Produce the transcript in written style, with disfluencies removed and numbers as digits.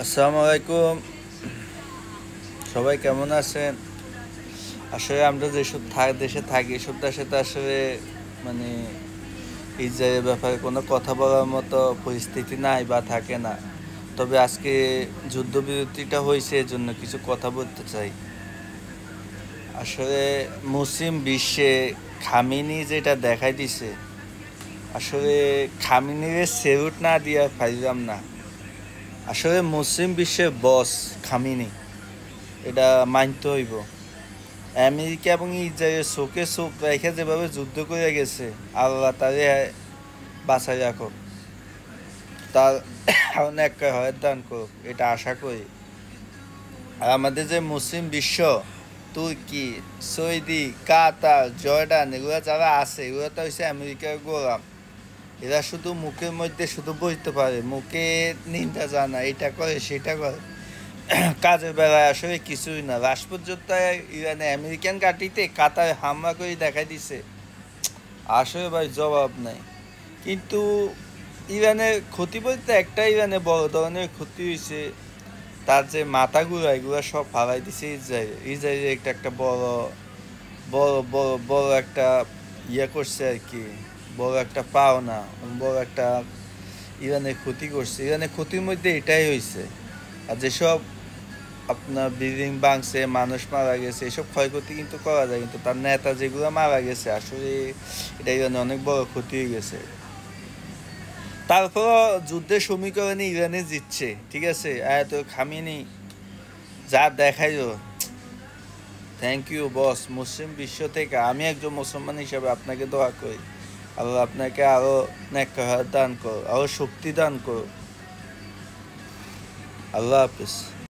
আসসালামু আলাইকুম। সবাই কেমন আছেন? আসলে আমরা যেসব দেশে থাকি এসব দেশে তো আসলে মানে ইসরায়েলের ব্যাপারে কোনো কথা বলার মতো পরিস্থিতি নাই বা থাকে না। তবে আজকে যুদ্ধবিরতিটা হয়েছে এজন্য কিছু কথা বলতে চাই। আসলে মুসলিম বিশ্বে খামেনি যেটা দেখাই দিছে, আসলে খামেনিরে সেলুট না দিয়া পাইলাম না। আসলে মুসলিম বিশ্বের বস খামেনি, এটা মানতে হইব। আমেরিকা এবং ইসরায়েল চোখে চোখ রেখে যেভাবে যুদ্ধ করে গেছে, আল্লাহ তারে বাঁচাই রাখো, তার অনেক হয় দান করুক, এটা আশা করি। আর আমাদের যে মুসলিম বিশ্ব, তুর্কি, সৌদি, কাতার, জর্ডান, এগুলো যারা আছে এগুলো তো হচ্ছে আমেরিকার গোলাম। এরা শুধু মুখের মধ্যে শুধু বলতে পারে, মুখে নিন্দা জানা, এটা করে সেটা করে, কাজের বেলায় আসলে কিছুই না। লাস্ট পর্যন্ত ইরানে আমেরিকান ঘাঁটিতে কাতারে হামলা করে দেখাই দিছে, আসলে ভাই জবাব নাই। কিন্তু ইরানের ক্ষতি বলতে একটা, ইরানে বড় ধরনের ক্ষতি হয়েছে, তার যে মাথাগুলো এগুলো সব হারাই দিছে ইসরায়েল। ইসরায়েল একটা একটা বড় বড় বড় বড় একটা করছে আর কি, বড় একটা পাওনা, বড় একটা ইরানের ক্ষতি করছে। ইরানের ক্ষতির মধ্যে এটাই হয়েছে। আর যেসব আপনার বিল্ডিং ভাঙছে, মানুষ মারা গেছে, এসব ক্ষয়ক্ষতি কিন্তু করা যায়, কিন্তু তার নেতা যেগুলো মারা গেছে আসলে এটা ইরানে অনেক বড় ক্ষতি হয়ে গেছে। তারপর যুদ্ধের সমীকরণে ইরানে জিতছে, ঠিক আছে। আয়াত খামিনি যা দেখাইলো, থ্যাংক ইউ বস। মুসলিম বিশ্ব থেকে আমি একজন মুসলমান হিসাবে আপনাকে দোয়া করি, আল্লাহ আপনাকে আরো নেক দান করো, আরো শক্তি দান করো। আল্লাহ হাফিজ।